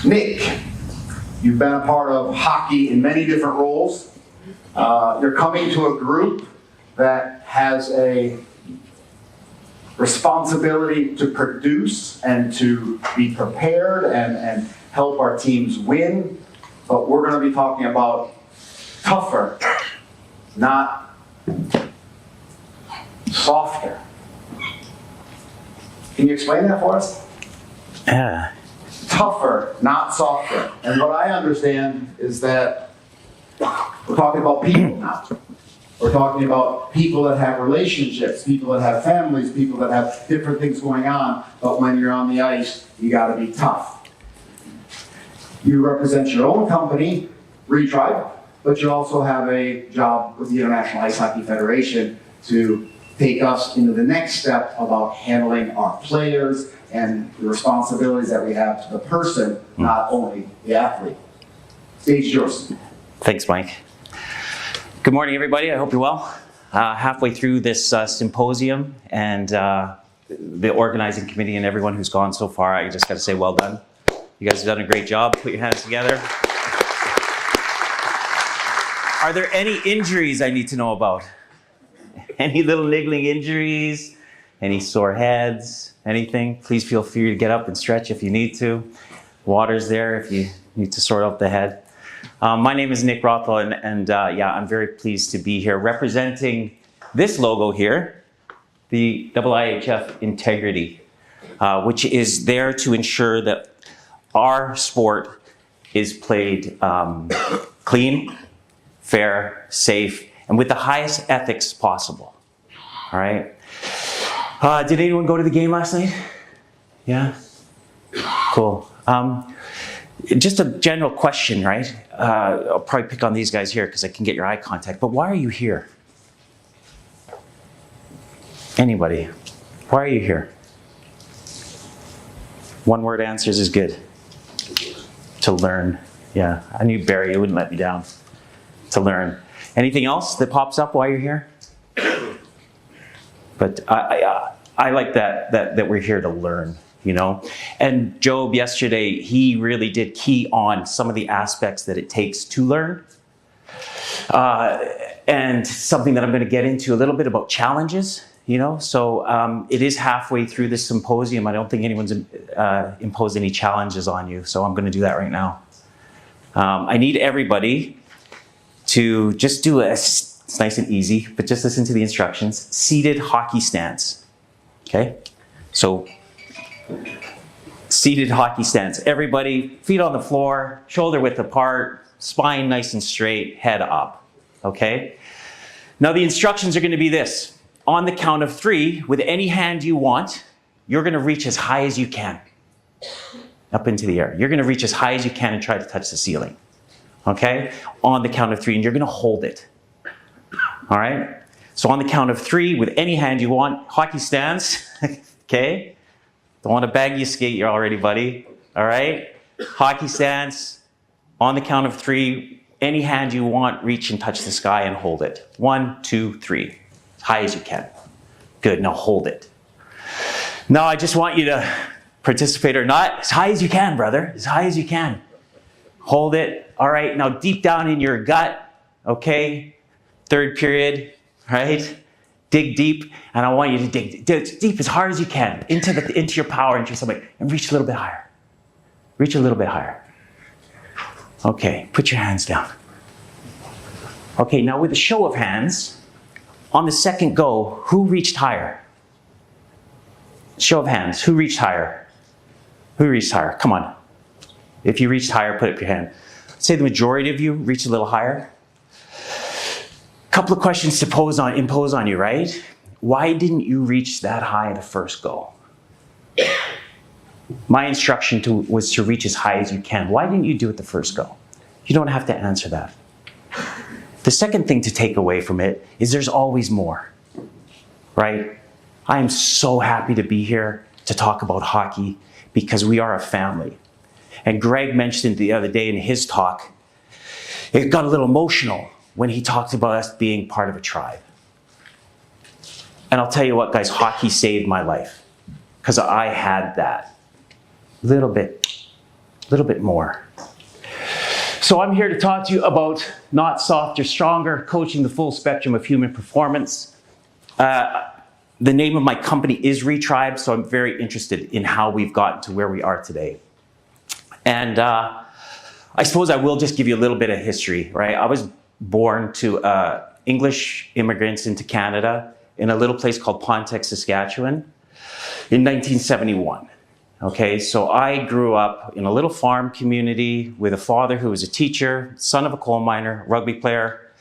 Nick, you've been a part of hockey in many different roles. You're coming to a group that has a responsibility to produce and to be prepared and help our teams win. But we're going to be talking about tougher, not softer. Can you explain that for us? Yeah. Tougher, not softer. And what I understand is that we're talking about people now. We're talking about people that have relationships, people that have families, people that have different things going on. But when you're on the ice, you got to be tough. You represent your own company, Retribe, but you also have a job with the International Ice Hockey Federation to take us into the next step about handling our players and the responsibilities that we have to the person, not only the athlete. Stage is yours. Thanks, Mike. Good morning, everybody. I hope you're well. Halfway through this symposium, and the organizing committee and everyone who's gone so far, I just got to say well done. You guys have done a great job. Put your hands together. Are there any injuries I need to know about? Any little niggling injuries? Any sore heads? Anything? Please feel free to get up and stretch if you need to. Water's there if you need to sort out the head. My name is Nick Rothwell, and yeah, I'm very pleased to be here representing this logo here, the IIHF Integrity, which is there to ensure that our sport is played clean, fair, safe, and with the highest ethics possible. All right. Did anyone go to the game last night? Yeah? Cool. Just a general question, right? I'll probably pick on these guys here because I can get your eye contact, but why are you here? Anybody? Why are you here? One word answers is good. To learn. Yeah, I knew Barry, you wouldn't let me down. To learn. Anything else that pops up while you're here? But I like that we're here to learn, you know. And Job yesterday, he really did key on some of the aspects that it takes to learn. And something that I'm going to get into a little bit about challenges, you know. So it is halfway through this symposium. I don't think anyone's imposed any challenges on you. So I'm going to do that right now. I need everybody to just do it's nice and easy, but just listen to the instructions. Seated hockey stance. Okay? So, seated hockey stance. Everybody, feet on the floor, shoulder width apart, spine nice and straight, head up. Okay? Now the instructions are going to be this. On the count of 3, with any hand you want, you're going to reach as high as you can. Up into the air. You're going to reach as high as you can and try to touch the ceiling. Okay? On the count of 3, and you're going to hold it. All right? So on the count of 3, with any hand you want, hockey stance. Okay? Don't want to bag you skate, you're already, buddy. All right? Hockey stance. On the count of 3, any hand you want, reach and touch the sky and hold it. 1, 2, 3. As high as you can. Good. Now hold it. Now I just want you to participate or not. As high as you can, brother. As high as you can. Hold it. All right. Now deep down in your gut. Okay? Third period. Right? Dig deep. And I want you to dig deep as hard as you can. Into your power, into your stomach. And reach a little bit higher. Reach a little bit higher. Okay. Put your hands down. Okay. Now with a show of hands, on the second go, who reached higher? Show of hands. Who reached higher? Who reached higher? Come on. If you reached higher, put up your hand. Say the majority of you reached a little higher. Couple of questions to impose on you, right? Why didn't you reach that high the first go? My instruction was to reach as high as you can. Why didn't you do it the first go? You don't have to answer that. The second thing to take away from it is there's always more, right? I am so happy to be here to talk about hockey because we are a family. And Greg mentioned the other day in his talk, it got a little emotional when he talked about us being part of a tribe. And I'll tell you what, guys, hockey saved my life because I had that little bit a little bit more. So I'm here to talk to you about not softer, stronger, coaching the full spectrum of human performance. The name of my company is Retribe, so I'm very interested in how we've gotten to where we are today. And I suppose I will just give you a little bit of history, right? I was born to English immigrants into Canada in a little place called Pontiac, Saskatchewan in 1971. Okay, so I grew up in a little farm community with a father who was a teacher, son of a coal miner, rugby player,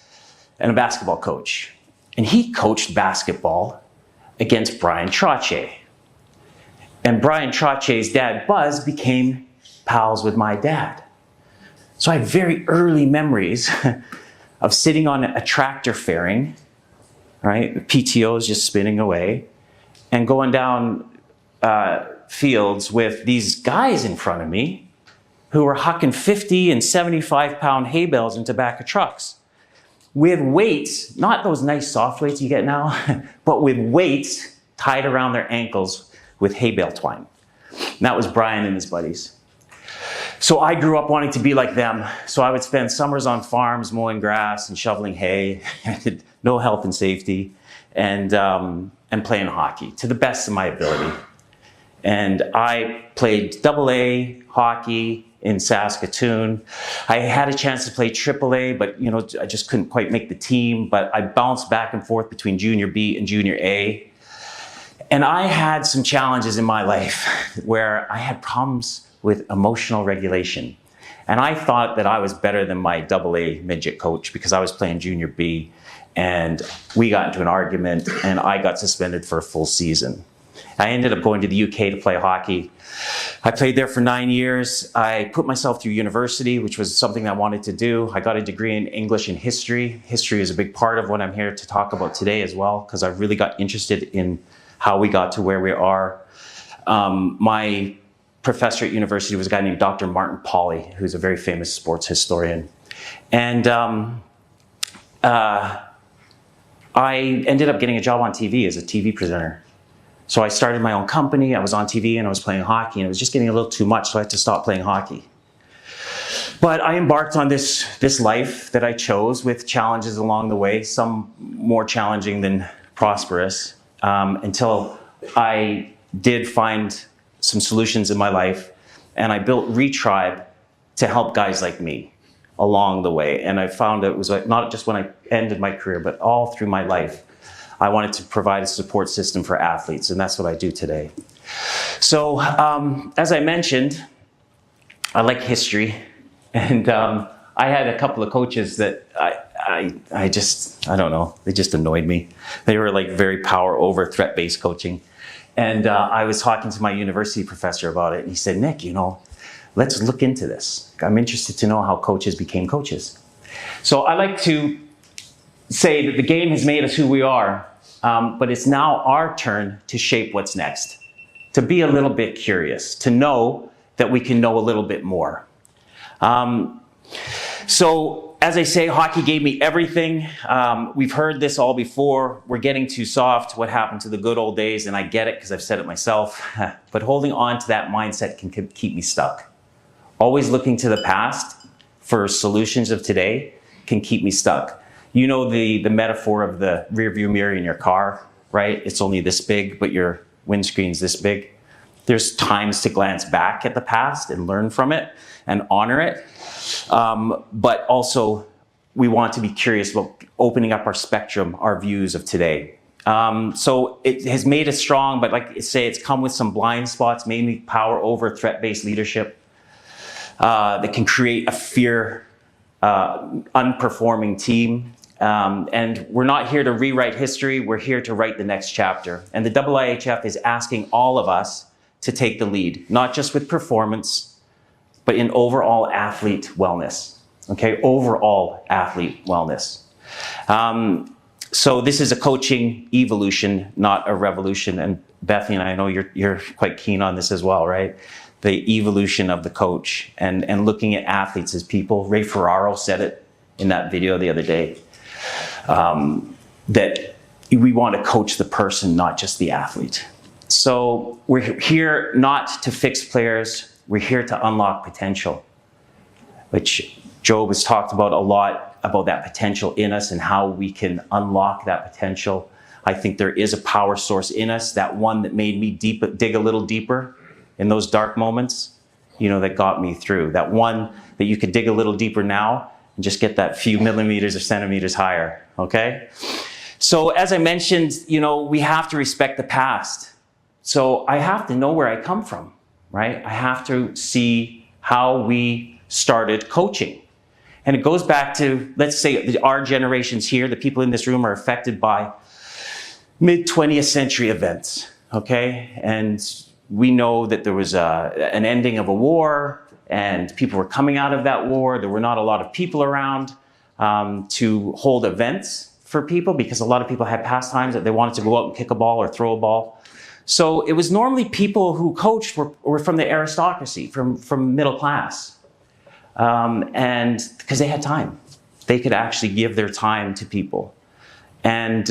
and a basketball coach. And he coached basketball against Brian Trottier. And Brian Trottier's dad, Buzz, became pals with my dad. So I have very early memories of sitting on a tractor fairing, right? The PTO is just spinning away, and going down fields with these guys in front of me who were hucking 50 and 75-pound hay bales into back of trucks with weights, not those nice soft weights you get now, but with weights tied around their ankles with hay bale twine. And that was Brian and his buddies. So I grew up wanting to be like them. So I would spend summers on farms mowing grass and shoveling hay, no health and safety, and playing hockey to the best of my ability. And I played AA hockey in Saskatoon. I had a chance to play AAA, but I just couldn't quite make the team. But I bounced back and forth between Junior B and Junior A. And I had some challenges in my life where I had problems with emotional regulation. And I thought that I was better than my AA midget coach because I was playing Junior B. And we got into an argument and I got suspended for a full season. I ended up going to the UK to play hockey. I played there for 9 years. I put myself through university, which was something I wanted to do. I got a degree in English and history. History is a big part of what I'm here to talk about today as well, because I really got interested in how we got to where we are. My professor at university was a guy named Dr. Martin Pauly, who's a very famous sports historian. And I ended up getting a job on TV as a TV presenter. So I started my own company, I was on TV and I was playing hockey, and it was just getting a little too much, so I had to stop playing hockey. But I embarked on this life that I chose with challenges along the way, some more challenging than prosperous, until I did find some solutions in my life, and I built Retribe to help guys like me along the way. And I found it was not just when I ended my career, but all through my life. I wanted to provide a support system for athletes, and that's what I do today. So, as I mentioned, I like history, and I had a couple of coaches that I don't know, they just annoyed me. They were like very power over threat-based coaching. And I was talking to my university professor about it, and he said, Nick, let's look into this. I'm interested to know how coaches became coaches. So I like to say that the game has made us who we are, but it's now our turn to shape what's next, to be a little bit curious, to know that we can know a little bit more. So as I say, hockey gave me everything. We've heard this all before. We're getting too soft. What happened to the good old days? And I get it because I've said it myself. But holding on to that mindset can keep me stuck. Always looking to the past for solutions of today can keep me stuck. You know the metaphor of the rearview mirror in your car, right? It's only this big, but your windscreen's this big. There's times to glance back at the past and learn from it and honor it. But also, we want to be curious about opening up our spectrum, our views of today. So it has made us strong, but like I say, it's come with some blind spots, mainly power over threat-based leadership that can create a fear, unperforming team. And we're not here to rewrite history, we're here to write the next chapter. And the IIHF is asking all of us to take the lead, not just with performance, but in overall athlete wellness, okay? Overall athlete wellness. So this is a coaching evolution, not a revolution. And Bethany, and I know you're quite keen on this as well, right? The evolution of the coach and looking at athletes as people. Ray Ferraro said it in that video the other day, that we want to coach the person, not just the athlete. So we're here not to fix players, we're here to unlock potential, which Job has talked about a lot, about that potential in us and how we can unlock that potential. I think there is a power source in us, that one that made me dig a little deeper in those dark moments, that got me through. That one that you could dig a little deeper now and just get that few millimeters or centimeters higher, okay? So as I mentioned, we have to respect the past. So I have to know where I come from, right? I have to see how we started coaching. And it goes back to, let's say, our generations here, the people in this room are affected by mid-20th century events, okay? And we know that there was an ending of a war, and people were coming out of that war. There were not a lot of people around to hold events for people, because a lot of people had pastimes that they wanted to go out and kick a ball or throw a ball. So it was normally people who coached were from the aristocracy, from middle class. And because they had time, they could actually give their time to people. And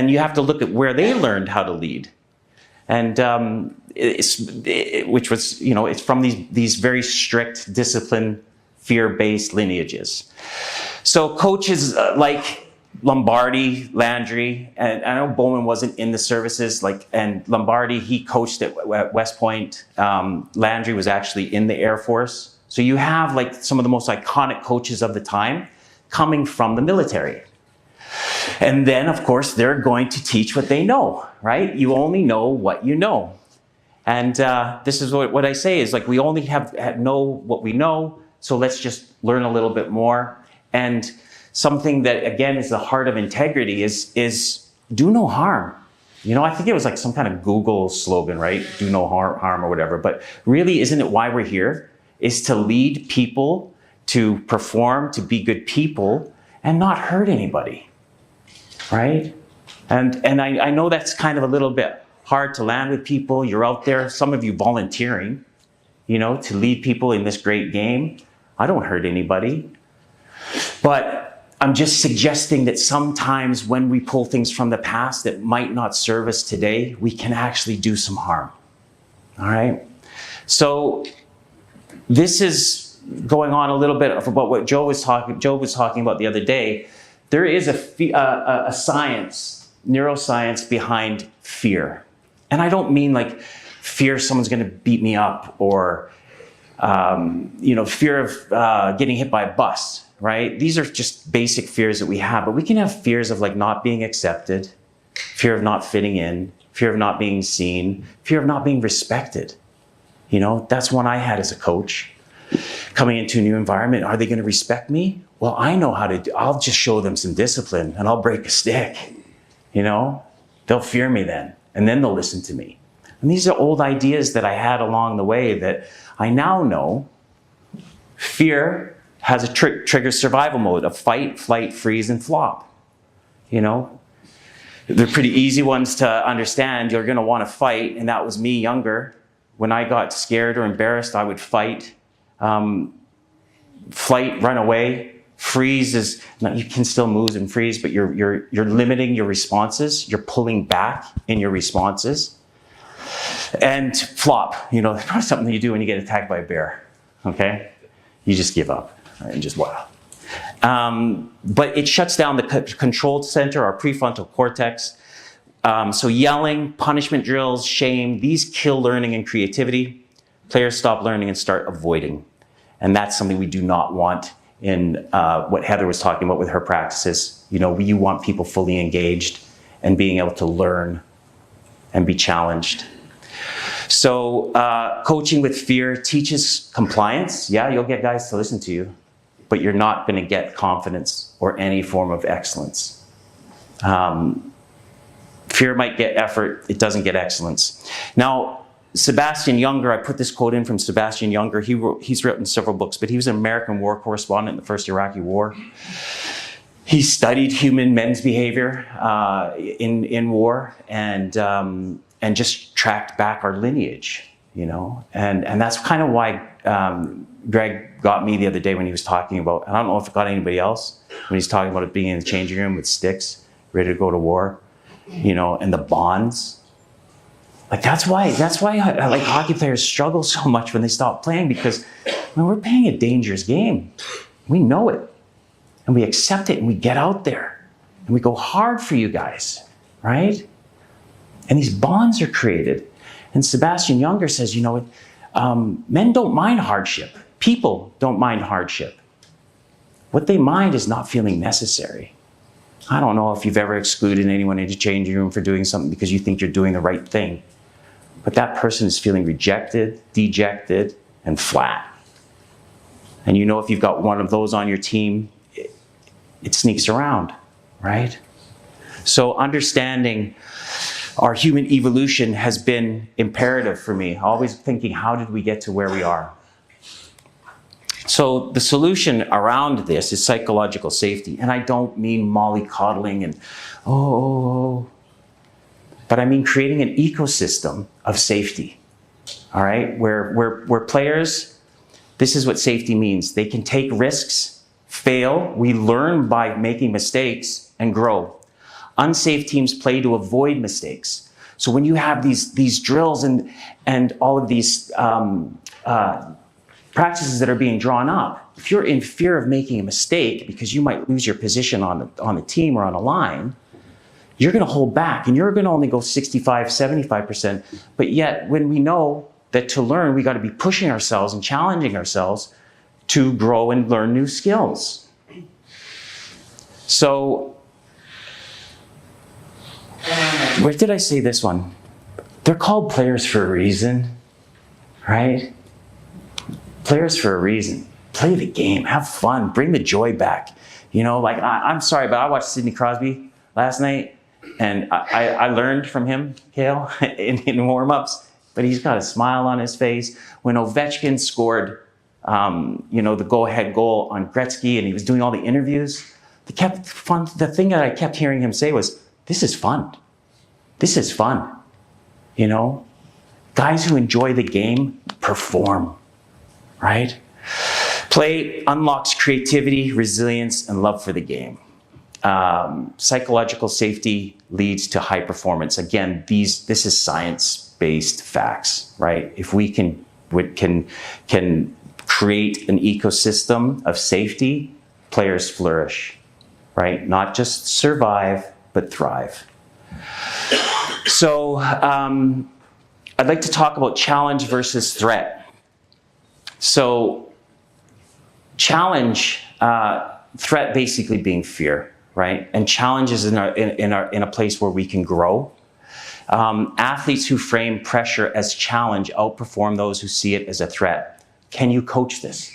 you have to look at where they learned how to lead. And which was, it's from these very strict, disciplined, fear-based lineages. So coaches like Lombardi, Landry, and I know Bowman wasn't in the services, and Lombardi, he coached at West Point. Landry was actually in the Air Force. So you have some of the most iconic coaches of the time coming from the military. And then, of course, they're going to teach what they know, right? You only know what you know. And this is what I say is we only know what we know, so let's just learn a little bit more. And something that, again, is the heart of integrity is do no harm. I think it was some kind of Google slogan, right? Do no harm or whatever. But really, isn't it why we're here? Is to lead people, to perform, to be good people, and not hurt anybody, right? And I know that's kind of a little bit hard to land with people. You're out there, some of you volunteering, to lead people in this great game. I don't hurt anybody. But I'm just suggesting that sometimes when we pull things from the past that might not serve us today, we can actually do some harm. All right? So this is going on a little bit about what Joe was talking about the other day. There is a science, neuroscience behind fear. And I don't mean fear someone's going to beat me up, or fear of getting hit by a bus, right? These are just basic fears that we have. But we can have fears of not being accepted, fear of not fitting in, fear of not being seen, fear of not being respected. That's one I had as a coach. Coming into a new environment, are they going to respect me? Well, I know how to I'll just show them some discipline and I'll break a stick. They'll fear me then, and then they'll listen to me. And these are old ideas that I had along the way that I now know. Fear has a trigger survival mode of fight, flight, freeze, and flop. They're pretty easy ones to understand. You're going to want to fight, and that was me younger. When I got scared or embarrassed, I would fight. Flight, run away. Freeze is, you can still move and freeze, but you're limiting your responses. You're pulling back in your responses. And flop, it's not something you do when you get attacked by a bear, okay? You just give up and just wow. But it shuts down the control center, our prefrontal cortex. So yelling, punishment drills, shame, these kill learning and creativity. Players stop learning and start avoiding. And that's something we do not want in what Heather was talking about with her practices. You want people fully engaged and being able to learn and be challenged. So coaching with fear teaches compliance. Yeah, you'll get guys to listen to you, but you're not going to get confidence or any form of excellence. Fear might get effort, it doesn't get excellence. Now, Sebastian Junger, I put this quote in from Sebastian Junger. He's written several books, but he was an American war correspondent in the first Iraqi war. He studied human men's behavior in war and just tracked back our lineage, and that's kind of why Greg got me the other day when he was talking about, I don't know if it got anybody else, when he's talking about it being in the changing room with sticks, ready to go to war, and the bonds. Like that's why like hockey players struggle so much when they stop playing, because we're playing a dangerous game. We know it, and we accept it, and we get out there, and we go hard for you guys, right? And these bonds are created. And Sebastian Younger says, men don't mind hardship. People don't mind hardship. What they mind is not feeling necessary. I don't know if you've ever excluded anyone in a changing room for doing something because you think you're doing the right thing. But that person is feeling rejected, dejected, and flat. And if you've got one of those on your team, it sneaks around, right? So understanding our human evolution has been imperative for me. Always thinking, how did we get to where we are? So the solution around this is psychological safety. And I don't mean mollycoddling and, but I mean creating an ecosystem of safety, all right? Where players, this is what safety means. They can take risks, fail, we learn by making mistakes, and grow. Unsafe teams play to avoid mistakes. So when you have these drills and all of these practices that are being drawn up, if you're in fear of making a mistake because you might lose your position on the team or on a line, you're going to hold back, and you're going to only go 65, 75%. But yet, when we know that to learn, we got to be pushing ourselves and challenging ourselves to grow and learn new skills. So, where did I say this one? They're called players for a reason, right? Players for a reason. Play the game, have fun, bring the joy back. I'm sorry, but I watched Sidney Crosby last night, and I learned from him, Kale, in warm-ups, but he's got a smile on his face. When Ovechkin scored, the go-ahead goal on Gretzky, and he was doing all the interviews, the thing that I kept hearing him say was, this is fun. This is fun. Guys who enjoy the game perform, right? Play unlocks creativity, resilience, and love for the game. Psychological safety leads to high performance. Again, this is science-based facts, right? If we can create an ecosystem of safety, players flourish, right? Not just survive, but thrive. So I'd like to talk about challenge versus threat. So challenge, threat basically being fear, right? And challenge is in a place where we can grow. Athletes who frame pressure as challenge outperform those who see it as a threat. Can you coach this?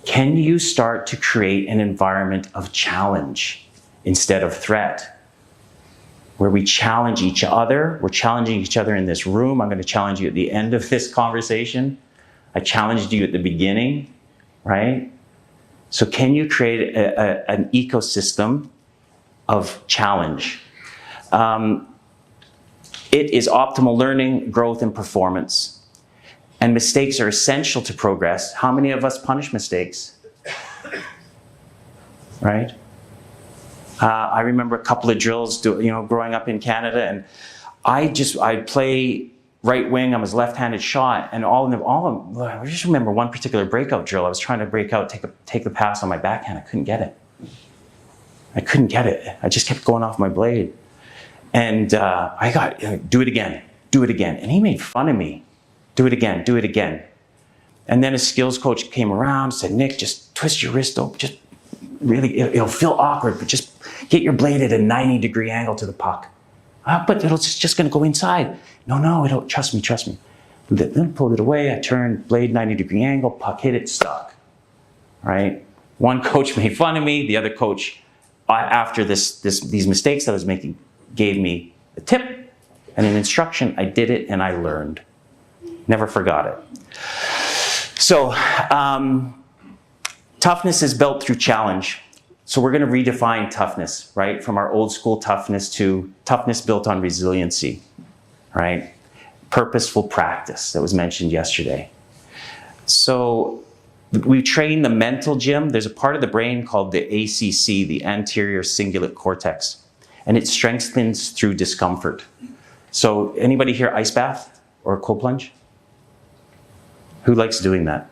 Can you start to create an environment of challenge instead of threat? Where we challenge each other. We're challenging each other in this room. I'm going to challenge you at the end of this conversation. I challenged you at the beginning, right? So can you create an ecosystem of challenge? It is optimal learning, growth, and performance. And mistakes are essential to progress. How many of us punish mistakes? Right? I remember a couple of drills, growing up in Canada, and I'd play right wing. I was left-handed shot, and all of them. I just remember one particular breakout drill. I was trying to break out, take the pass on my backhand. I couldn't get it. I just kept going off my blade, and I got do it again, and he made fun of me. Do it again. And then a skills coach came around, said, "Nick, just twist your wrist open. Just really, it'll feel awkward, but just get your blade at a 90-degree angle to the puck. But it's just going to go inside." No, it'll, trust me. Then pulled it away. I turned, blade 90-degree angle, puck hit it, stuck. Right? One coach made fun of me. The other coach, after these mistakes that I was making, gave me a tip and an instruction. I did it and I learned. Never forgot it. So, toughness is built through challenge. So we're going to redefine toughness, right? From our old school toughness to toughness built on resiliency, right? Purposeful practice that was mentioned yesterday. So we train the mental gym. There's a part of the brain called the ACC, the anterior cingulate cortex, and it strengthens through discomfort. So anybody here ice bath or cold plunge? Who likes doing that?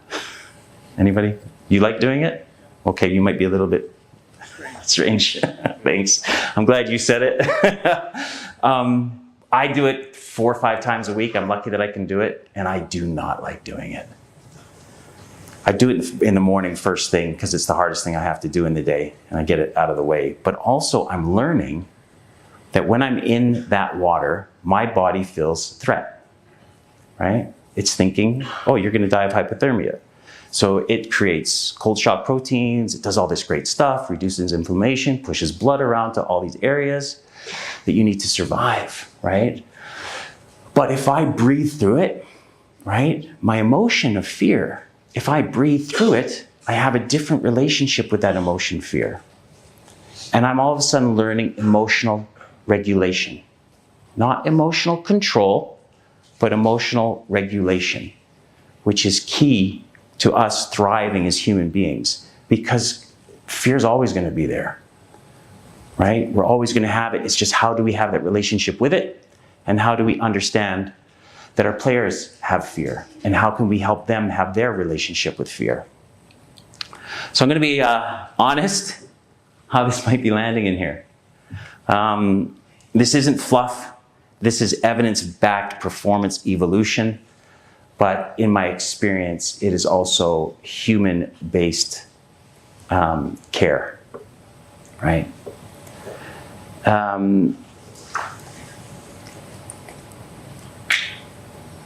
Anybody? You like doing it? Okay, you might be a little bit strange. Thanks. I'm glad you said it. I do it 4 or 5 times a week. I'm lucky that I can do it, and I do not like doing it. I do it in the morning first thing because it's the hardest thing I have to do in the day, and I get it out of the way. But also I'm learning that when I'm in that water, my body feels threat, right? It's thinking, oh, you're gonna die of hypothermia. So it creates cold shock proteins, it does all this great stuff, reduces inflammation, pushes blood around to all these areas that you need to survive, right? But if I breathe through it, right, my emotion of fear, if I breathe through it, I have a different relationship with that emotion, fear. And I'm all of a sudden learning emotional regulation. Not emotional control, but emotional regulation, which is key to us thriving as human beings, because fear is always going to be there, right? We're always going to have it. It's just how do we have that relationship with it, and how do we understand that our players have fear, and how can we help them have their relationship with fear? So I'm going to be honest how this might be landing in here. This isn't fluff. This is evidence-backed performance evolution. But in my experience, it is also human-based care, right?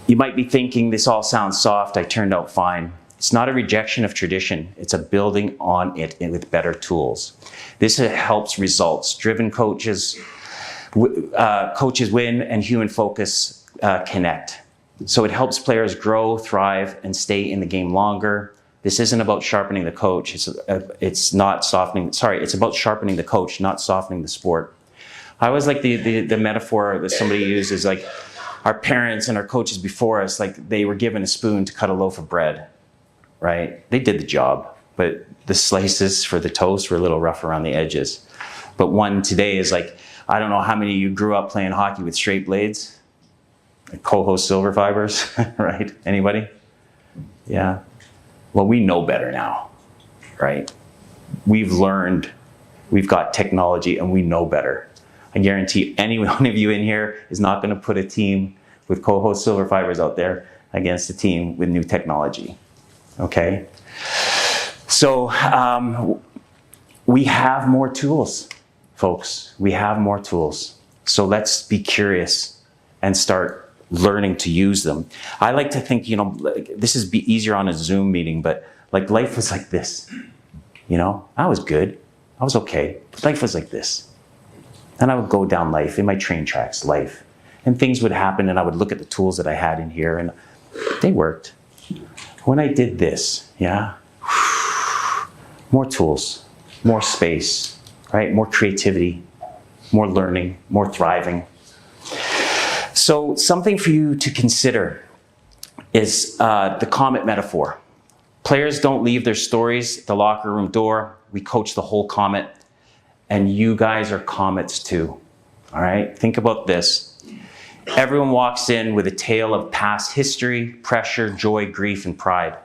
You might be thinking, this all sounds soft, I turned out fine. It's not a rejection of tradition, it's a building on it with better tools. This helps results. Driven coaches, coaches win, and human focus connect. So it helps players grow, thrive, and stay in the game longer. This isn't about sharpening the coach. It's not softening. Sorry, it's about sharpening the coach, not softening the sport. I always like the metaphor that somebody uses, like our parents and our coaches before us, like they were given a spoon to cut a loaf of bread, right? They did the job, but the slices for the toast were a little rough around the edges. But one today is like, I don't know how many of you grew up playing hockey with straight blades. Coho silver fibers, right? Anybody? Yeah. Well, we know better now, right? We've learned, we've got technology, and we know better. I guarantee any one of you in here is not going to put a team with Coho silver fibers out there against a team with new technology, okay? So we have more tools, folks. We have more tools. So let's be curious and start learning to use them. I like to think, this is easier on a Zoom meeting, but like life was like this, I was good, I was okay, but life was like this. And I would go down life, in my train tracks, life, and things would happen, and I would look at the tools that I had in here, and they worked. When I did this, more tools, more space, right? More creativity, more learning, more thriving. So something for you to consider is the comet metaphor. Players don't leave their stories at the locker room door. We coach the whole comet, and you guys are comets too, all right? Think about this. Everyone walks in with a tale of past history, pressure, joy, grief, and pride.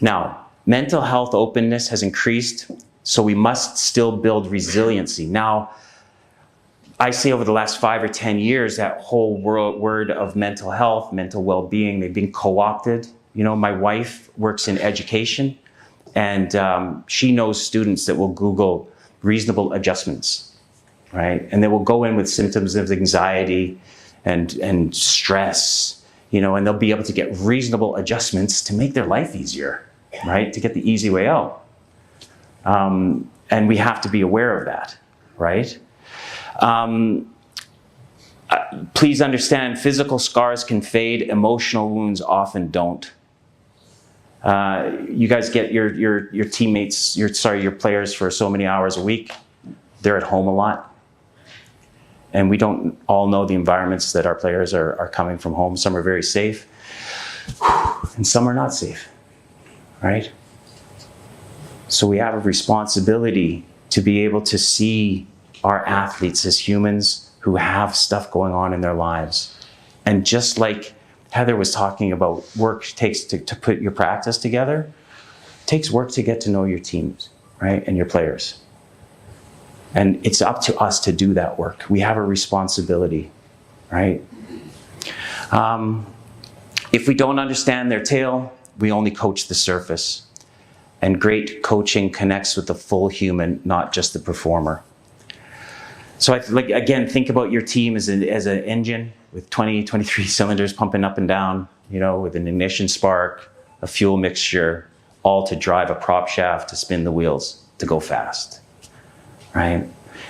Now, mental health openness has increased, so we must still build resiliency. Now, I say over the last 5 or 10 years, that whole word of mental health, mental well-being, they've been co-opted. My wife works in education, and she knows students that will Google reasonable adjustments, right? And they will go in with symptoms of anxiety and stress, and they'll be able to get reasonable adjustments to make their life easier, right? To get the easy way out. And we have to be aware of that, right? Please understand, physical scars can fade, emotional wounds often don't. You guys get your teammates, your players for so many hours a week. They're at home a lot. And we don't all know the environments that our players are coming from home. Some are very safe, and some are not safe, right? So we have a responsibility to be able to see our athletes as humans who have stuff going on in their lives. And just like Heather was talking about, work takes to put your practice together, it takes work to get to know your teams, right? And your players. And it's up to us to do that work. We have a responsibility, right? If we don't understand their tale, we only coach the surface. And great coaching connects with the full human, not just the performer. So again, think about your team as an engine with 20, 23 cylinders pumping up and down, with an ignition spark, a fuel mixture, all to drive a prop shaft to spin the wheels to go fast, right?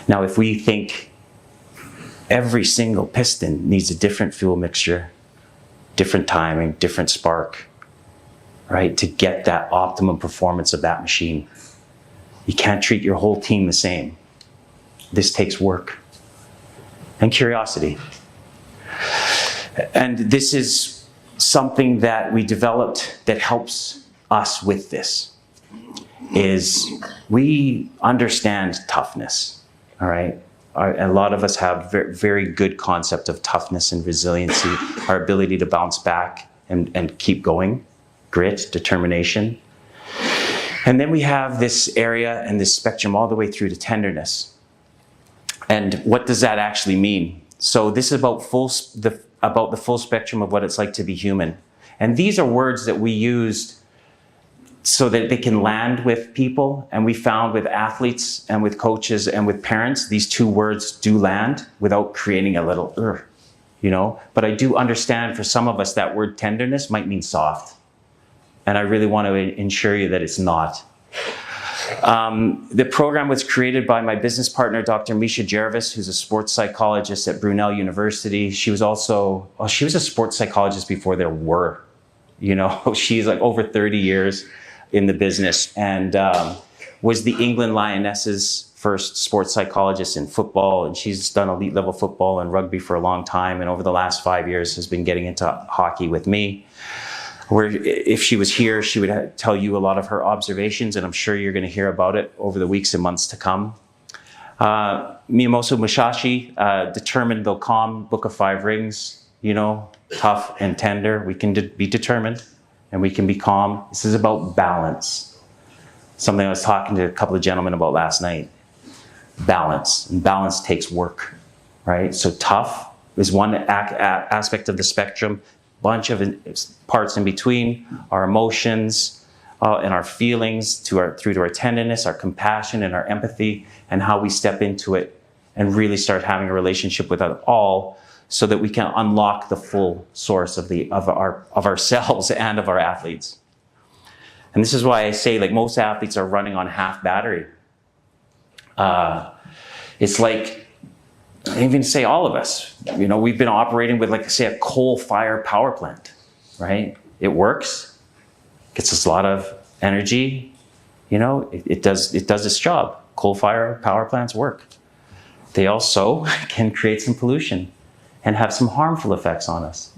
Now, if we think every single piston needs a different fuel mixture, different timing, different spark, right, to get that optimum performance of that machine. You can't treat your whole team the same. This takes work and curiosity. And this is something that we developed that helps us with this, is we understand toughness, all right? A lot of us have very good concept of toughness and resiliency, our ability to bounce back and keep going, grit, determination. And then we have this area and this spectrum all the way through to tenderness. And what does that actually mean? So this is about the full spectrum of what it's like to be human. And these are words that we used so that they can land with people. And we found with athletes and with coaches and with parents, these two words do land without creating a little, But I do understand for some of us that word tenderness might mean soft. And I really want to ensure you that it's not. The program was created by my business partner, Dr. Misha Jervis, who's a sports psychologist at Brunel University. She was a sports psychologist before there were, she's like over 30 years in the business, and was the England Lionesses' first sports psychologist in football. And she's done elite level football and rugby for a long time. And over the last 5 years has been getting into hockey with me. Where if she was here, she would tell you a lot of her observations, and I'm sure you're going to hear about it over the weeks and months to come. Miyamoto Musashi, determined though calm, Book of Five Rings, tough and tender. We can be determined and we can be calm. This is about balance. Something I was talking to a couple of gentlemen about last night. Balance, and balance takes work, right? So tough is one aspect of the spectrum. Bunch of parts in between, our emotions and our feelings through to our tenderness, our compassion and our empathy, and how we step into it and really start having a relationship with it all, so that we can unlock the full source of ourselves and of our athletes. And this is why I say, most athletes are running on half battery. It's like, I even say all of us, we've been operating with, a coal-fired power plant, right? It works, gets us a lot of energy, it does its job. Coal-fired power plants work. They also can create some pollution and have some harmful effects on us.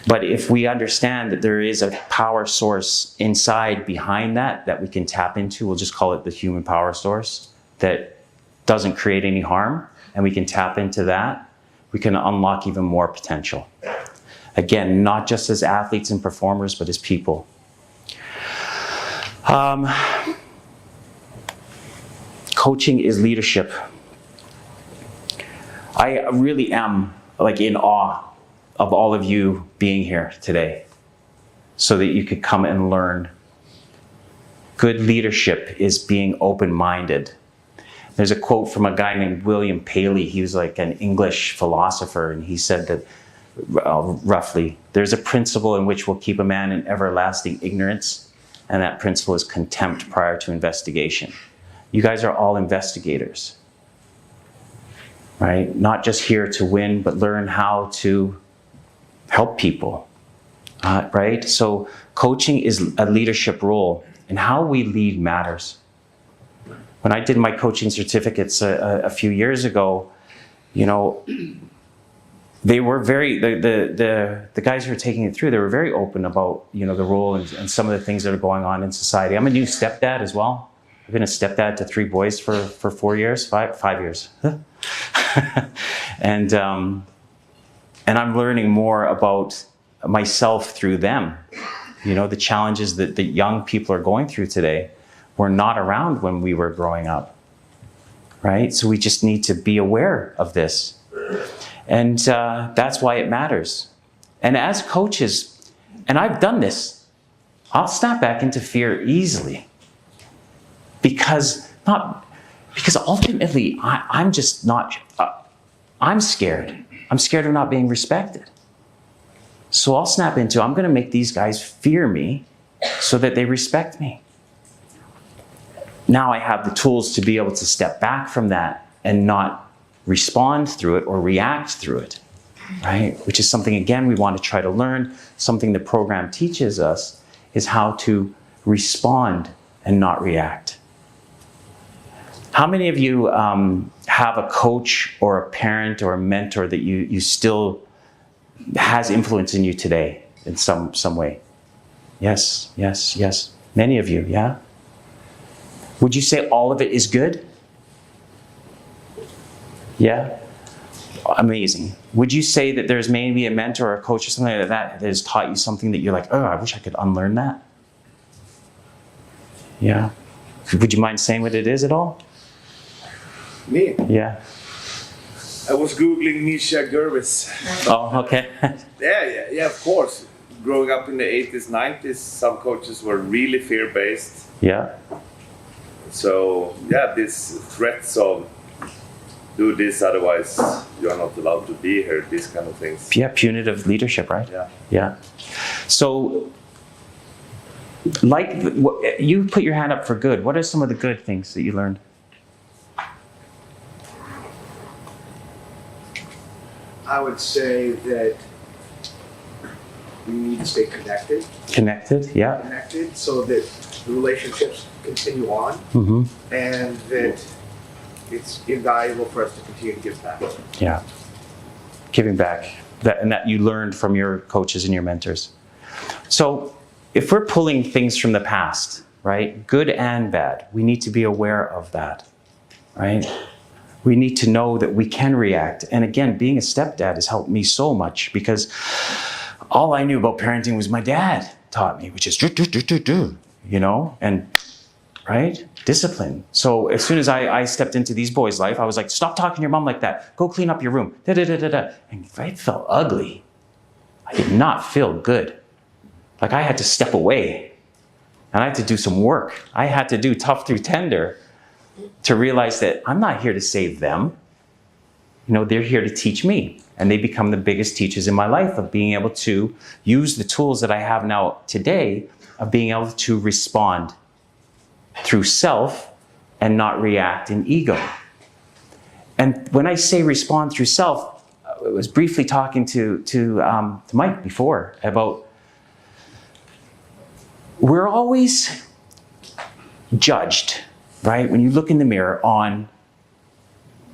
But if we understand that there is a power source inside behind that we can tap into, we'll just call it the human power source, that doesn't create any harm, and we can tap into that, we can unlock even more potential. Again, not just as athletes and performers, but as people. Coaching is leadership. I really am in awe of all of you being here today so that you could come and learn. Good leadership is being open-minded. There's a quote from a guy named William Paley. He was an English philosopher, and he said that, roughly, there's a principle in which will keep a man in everlasting ignorance, and that principle is contempt prior to investigation. You guys are all investigators, right? Not just here to win, but learn how to help people, right? So coaching is a leadership role, and how we lead matters. When I did my coaching certificates a few years ago, they were the guys who were taking it through, they were very open about, the role and some of the things that are going on in society. I'm a new stepdad as well. I've been a stepdad to 3 boys for 4 years, 5 years. And I'm learning more about myself through them. You know, the challenges that the young people are going through today were not around when we were growing up, right? So we just need to be aware of this. And that's why it matters. And as coaches, and I've done this, I'll snap back into fear easily. Because ultimately, I'm just not, I'm scared. I'm scared of not being respected. So I'll snap into, I'm going to make these guys fear me so that they respect me. Now I have the tools to be able to step back from that and not respond through it or react through it, right? Which is something, again, we want to try to learn. Something the program teaches us is how to respond and not react. How many of you have a coach or a parent or a mentor that you still has influence in you today in some way? Yes, yes, yes. Many of you, yeah? Would you say all of it is good? Yeah? Amazing. Would you say that there's maybe a mentor or a coach or something like that that has taught you something that you're like, oh, I wish I could unlearn that? Yeah? Would you mind saying what it is at all? Me? Yeah. I was Googling Misha Gervis. Oh, okay. Yeah, of course. Growing up in the 80s, 90s, some coaches were really fear-based. Yeah. So, yeah, these threats of do this, otherwise you're not allowed to be here, these kind of things. Yeah, punitive leadership, right? Yeah. Yeah. So, like, you put your hand up for good. What are some of the good things that you learned? I would say that we need to stay connected. Connected, yeah. Connected so that the relationships continue on, Mm-hmm. and that it's invaluable for us to continue to give back. Yeah. Giving back. And that you learned from your coaches and your mentors. So if we're pulling things from the past, right, good and bad, we need to be aware of that, right? We need to know that we can react. And again, being a stepdad has helped me so much because all I knew about parenting was my dad taught me, which is do, you know, and right? Discipline. So as soon as I stepped into these boys' life, I was like, stop talking to your mom like that. Go clean up your room. Da-da-da-da-da. And it felt ugly. I did not feel good. Like I had to step away and I had to do some work. I had to do tough through tender to realize that I'm not here to save them. You know, they're here to teach me. And they become the biggest teachers in my life of being able to use the tools that I have now today of being able to respond through self and not react in ego. And when I say respond through self, I was briefly talking to Mike before about we're always judged, right? When you look in the mirror on,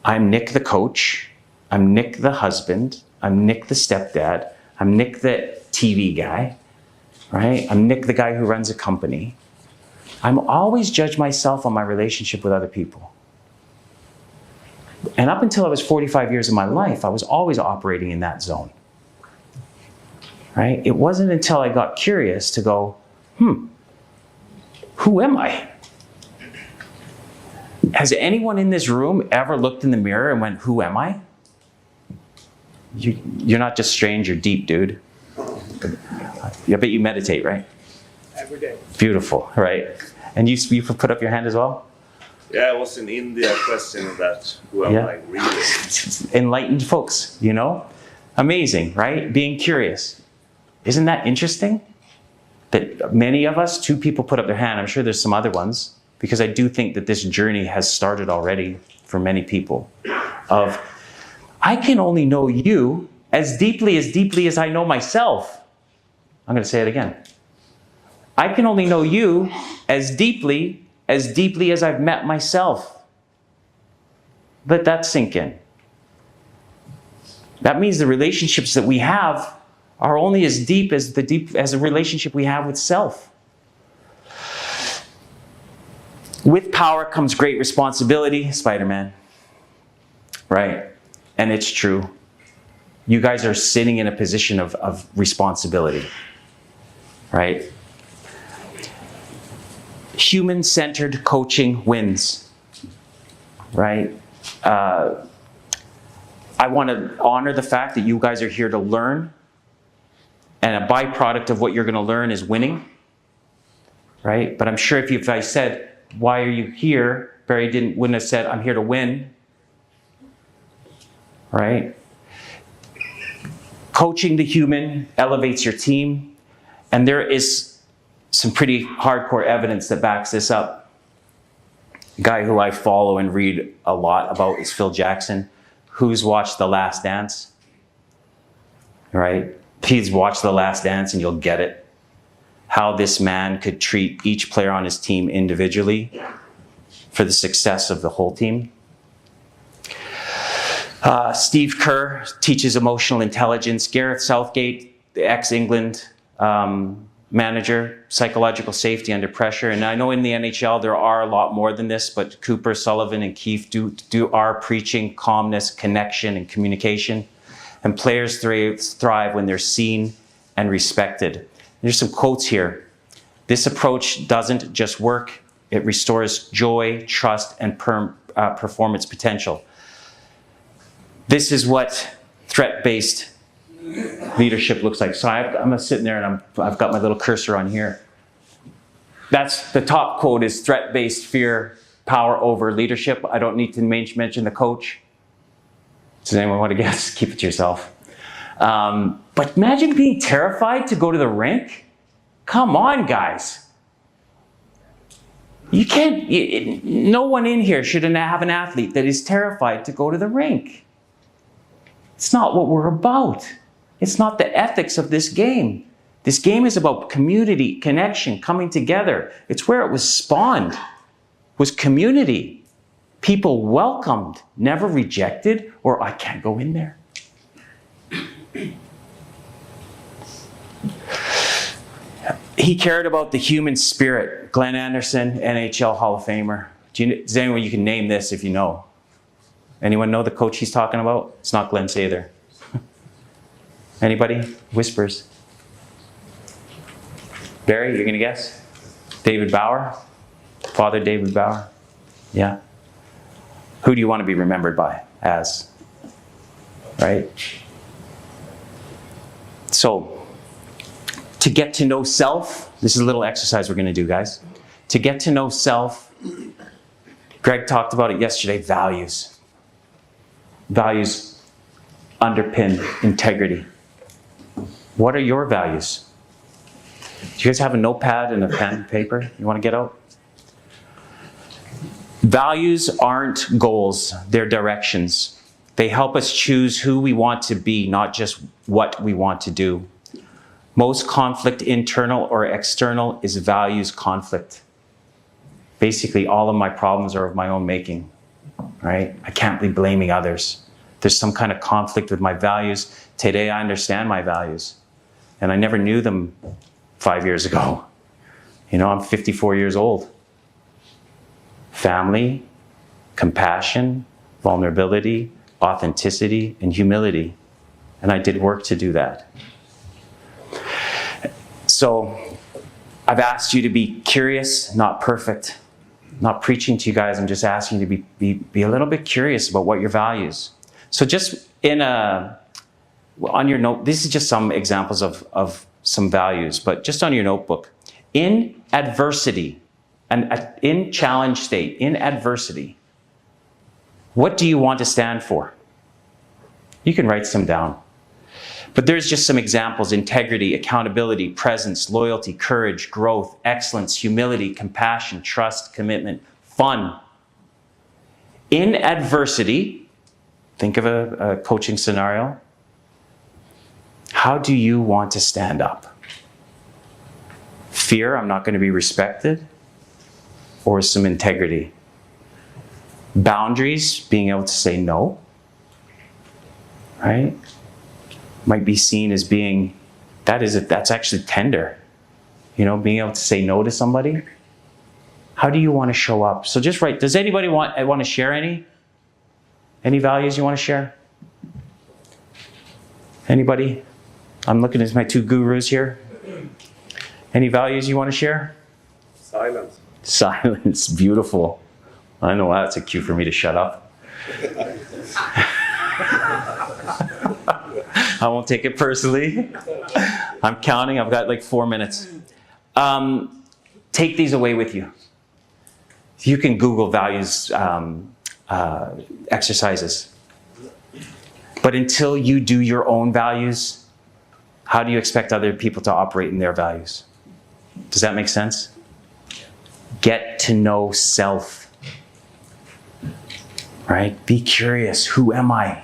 I'm Nick the coach, I'm Nick the husband, I'm Nick the stepdad, I'm Nick the TV guy, right? I'm Nick the guy who runs a company. I'm always judge myself on my relationship with other people. And up until I was 45 years of my life, I was always operating in that zone, right? It wasn't until I got curious to go, who am I? Has anyone in this room ever looked in the mirror and went, who am I? You're not just strange, you're deep, dude. I bet you meditate, right? Every day. Beautiful, right? And you put up your hand as well? Yeah, I was in India questioning that. Who am I really? Enlightened folks, you know? Amazing, right? Being curious. Isn't that interesting? That many of us, 2 people put up their hand, I'm sure there's some other ones, because I do think that this journey has started already for many people of, I can only know you as deeply as I know myself. I'm going to say it again. I can only know you as deeply as I've met myself. Let that sink in. That means the relationships that we have are only as deep as the relationship we have with self. With power comes great responsibility, Spider-Man. Right? And it's true. You guys are sitting in a position of responsibility. Right? Human-centered coaching wins. Right? I want to honor the fact that you guys are here to learn. And a byproduct of what you're going to learn is winning. Right? But I'm sure if I said, why are you here? Barry wouldn't have said, I'm here to win. Right? Coaching the human elevates your team. And there is some pretty hardcore evidence that backs this up. A guy who I follow and read a lot about is Phil Jackson. Who's watched The Last Dance? Right? Please watch The Last Dance and you'll get it. How this man could treat each player on his team individually for the success of the whole team. Steve Kerr teaches emotional intelligence. Gareth Southgate, the ex-England manager, psychological safety under pressure. And I know in the NHL there are a lot more than this, but Cooper, Sullivan, and Keefe are preaching calmness, connection, and communication. And players thrive when they're seen and respected. There's some quotes here. This approach doesn't just work. It restores joy, trust, and performance potential. This is what threat-based leadership looks like. So I'm sitting there and I've got my little cursor on here. That's the top quote is threat-based fear, power over leadership. I don't need to mention the coach. Does anyone want to guess? Keep it to yourself. But imagine being terrified to go to the rink. Come on, guys. You can't, no one in here should have an athlete that is terrified to go to the rink. It's not what we're about. It's not the ethics of this game. This game is about community, connection, coming together. It's where it was spawned, was community. People welcomed, never rejected, or I can't go in there. He cared about the human spirit. Glenn Anderson, NHL Hall of Famer. Is anyone you can name this if you know? Anyone know the coach he's talking about? It's not Glenn Sather. Anybody? Whispers. Barry, you're going to guess? David Bauer? Father David Bauer? Yeah. Who do you want to be remembered by as? Right? So, to get to know self, this is a little exercise we're going to do, guys. To get to know self, Greg talked about it yesterday, values. Values underpin integrity. What are your values? Do you guys have a notepad and a pen and paper you want to get out? Values aren't goals, they're directions. They help us choose who we want to be, not just what we want to do. Most conflict, internal or external, is values conflict. Basically, all of my problems are of my own making, right? I can't be blaming others. There's some kind of conflict with my values. Today, I understand my values, and I never knew them 5 years ago. You know, I'm 54 years old. Family, compassion, vulnerability, authenticity, and humility. And I did work to do that. So I've asked you to be curious, not perfect. I'm not preaching to you guys, I'm just asking you to be a little bit curious about what your values. So just on your note, this is just some examples of some values, but just on your notebook. In adversity, and in challenge state, in adversity, what do you want to stand for? You can write some down. But there's just some examples: integrity, accountability, presence, loyalty, courage, growth, excellence, humility, compassion, trust, commitment, fun. In adversity, think of a coaching scenario. How do you want to stand up? Fear, I'm not going to be respected, or some integrity? Boundaries, being able to say no, right? Might be seen as being, that's actually tender. You know, being able to say no to somebody. How do you want to show up? So just write, does anybody want to share any? Any values you want to share? Anybody? I'm looking at my two gurus here. Any values you want to share? Silence. Silence, beautiful. I know that's a cue for me to shut up. I won't take it personally. I'm counting, I've got like 4 minutes. Take these away with you. You can Google values exercises. But until you do your own values, how do you expect other people to operate in their values? Does that make sense? Get to know self. Right? Be curious. Who am I?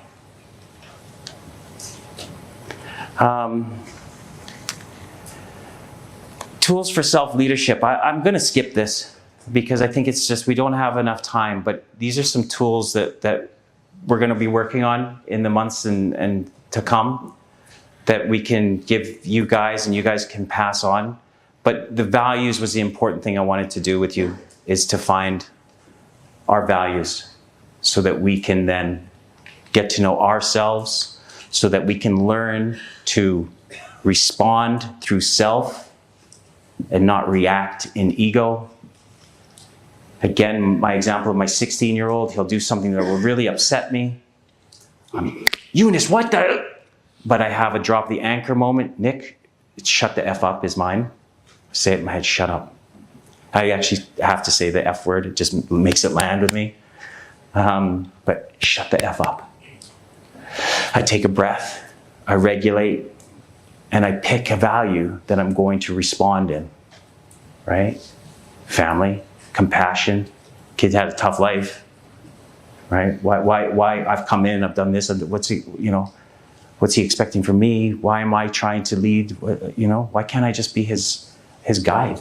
Tools for self-leadership. I'm going to skip this because I think it's just we don't have enough time. But these are some tools that we're going to be working on in the months and to come that we can give you guys and you guys can pass on. But the values was the important thing I wanted to do with you, is to find our values so that we can then get to know ourselves, so that we can learn to respond through self and not react in ego. Again, my example of my 16-year-old, he'll do something that will really upset me. Eunice, what the? But I have a drop the anchor moment. Nick, shut the F up is mine. Say it in my head, shut up. I actually have to say the F word. It just makes it land with me. But shut the F up. I take a breath, I regulate, and I pick a value that I'm going to respond in, right? Family, compassion. Kid had a tough life, right? Why I've come in, I've done this, what's he expecting from me? Why am I trying to lead? Why can't I just be his guide?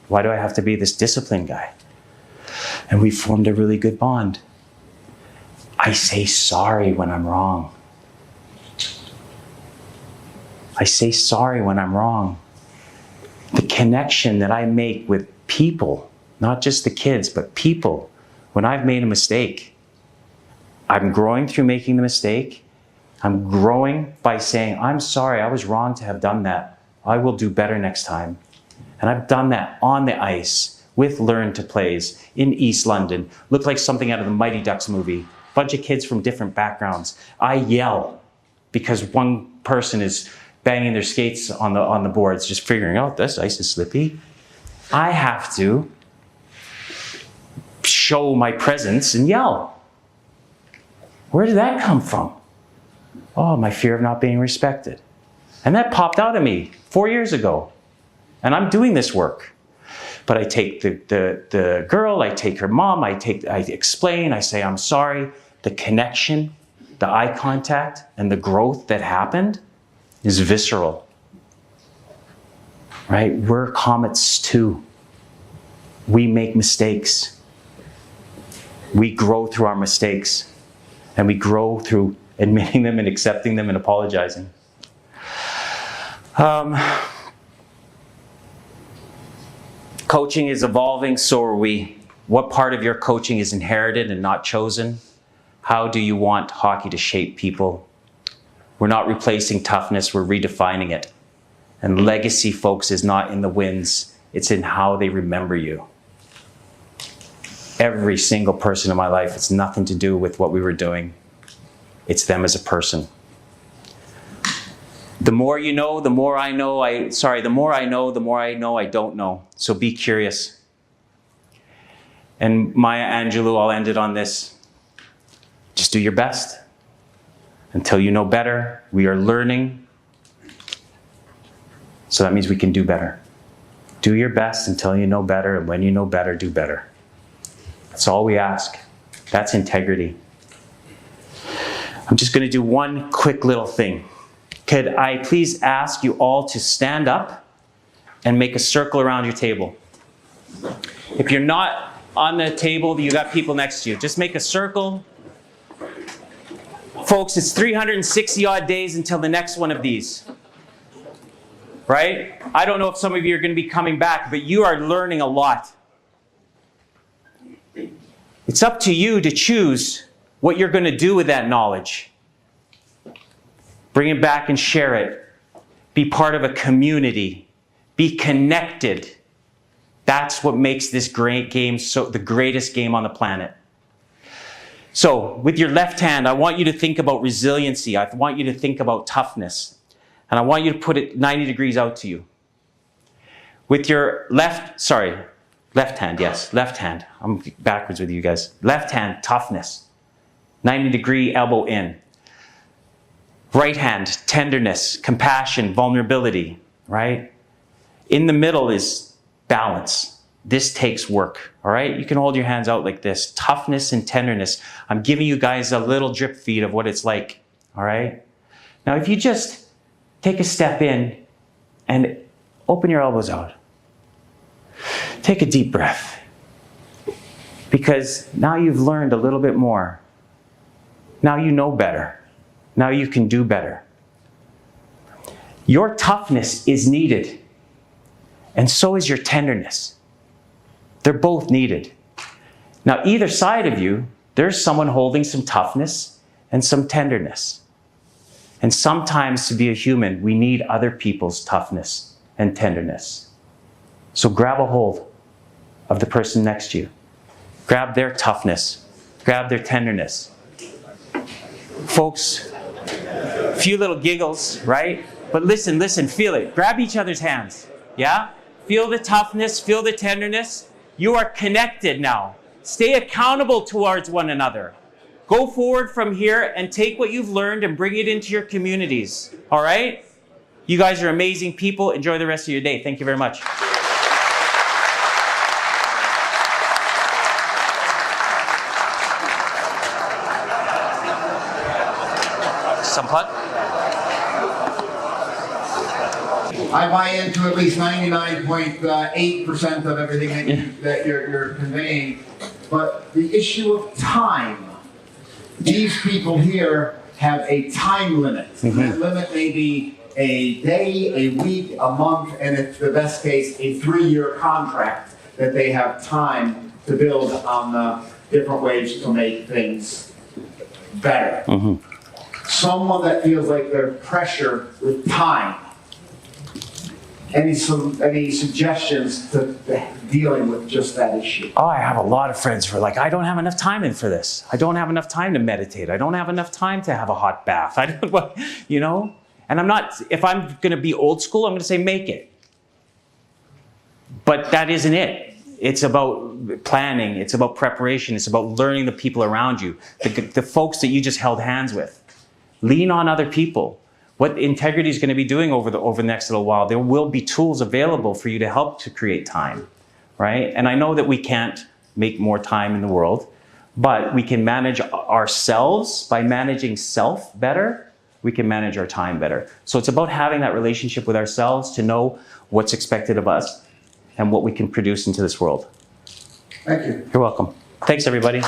Why do I have to be this disciplined guy? And we formed a really good bond. I say sorry when I'm wrong. I say sorry when I'm wrong. The connection that I make with people, not just the kids, but people, when I've made a mistake, I'm growing through making the mistake. I'm growing by saying, I'm sorry, I was wrong to have done that. I will do better next time. And I've done that on the ice with Learn to Plays in East London. Looked like something out of the Mighty Ducks movie. Bunch of kids from different backgrounds. I yell because one person is banging their skates on the boards, just figuring out this ice is slippy. I have to show my presence and yell. Where did that come from? Oh, my fear of not being respected. And that popped out of me 4 years ago. And I'm doing this work. But I take the girl, I take her mom, I explain, I say I'm sorry. The connection, the eye contact, and the growth that happened is visceral. Right? We're comets too. We make mistakes. We grow through our mistakes. And we grow through admitting them and accepting them and apologizing. Coaching is evolving, so are we. What part of your coaching is inherited and not chosen? How do you want hockey to shape people? We're not replacing toughness, we're redefining it. And legacy, folks, is not in the wins, it's in how they remember you. Every single person in my life, it's nothing to do with what we were doing. It's them as a person. The more you know, the more I know, the more I know, the more I know I don't know. So be curious. And Maya Angelou, I'll end it on this. Just do your best. Until you know better, we are learning. So that means we can do better. Do your best until you know better, and when you know better, do better. That's all we ask. That's integrity. I'm just going to do one quick little thing. Could I please ask you all to stand up and make a circle around your table? If you're not on the table, you got people next to you. Just make a circle. Folks, it's 360 odd days until the next one of these. Right? I don't know if some of you are going to be coming back, but you are learning a lot. It's up to you to choose what you're going to do with that knowledge. Bring it back and share it. Be part of a community. Be connected. That's what makes this great game the greatest game on the planet. So, with your left hand, I want you to think about resiliency. I want you to think about toughness. And I want you to put it 90 degrees out to you. With your left hand. I'm backwards with you guys. Left hand, toughness. 90-degree elbow in. Right hand, tenderness, compassion, vulnerability, right? In the middle is balance. This takes work, all right? You can hold your hands out like this. Toughness and tenderness. I'm giving you guys a little drip feed of what it's like, all right? Now, if you just take a step in and open your elbows out. Take a deep breath. Because now you've learned a little bit more. Now you know better. Now you can do better. Your toughness is needed. And so is your tenderness. They're both needed. Now, either side of you, there's someone holding some toughness and some tenderness. And sometimes to be a human, we need other people's toughness and tenderness. So grab a hold of the person next to you. Grab their toughness. Grab their tenderness. Folks, a few little giggles, right? But listen, feel it. Grab each other's hands, yeah? Feel the toughness, feel the tenderness. You are connected now. Stay accountable towards one another. Go forward from here and take what you've learned and bring it into your communities, all right? You guys are amazing people. Enjoy the rest of your day. Thank you very much. Some plug? I buy into at least 99.8% of everything that you're conveying. But the issue of time, these people here have a time limit. That limit may be a day, a week, a month, and if the best case, a 3-year contract that they have time to build on the different ways to make things better. Someone that feels like they're pressure with time. Any suggestions to dealing with just that issue? Oh, I have a lot of friends who are like, I don't have enough time in for this. I don't have enough time to meditate. I don't have enough time to have a hot bath. I don't, you know? And I'm not, if I'm going to be old school, I'm going to say make it. But that isn't it. It's about planning. It's about preparation. It's about learning the people around you, the folks that you just held hands with. Lean on other people. What integrity is going to be doing over the next little while, there will be tools available for you to help to create time, right? And I know that we can't make more time in the world, but we can manage ourselves by managing self better. We can manage our time better. So it's about having that relationship with ourselves to know what's expected of us and what we can produce into this world. Thank you. You're welcome. Thanks, everybody.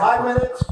5 minutes.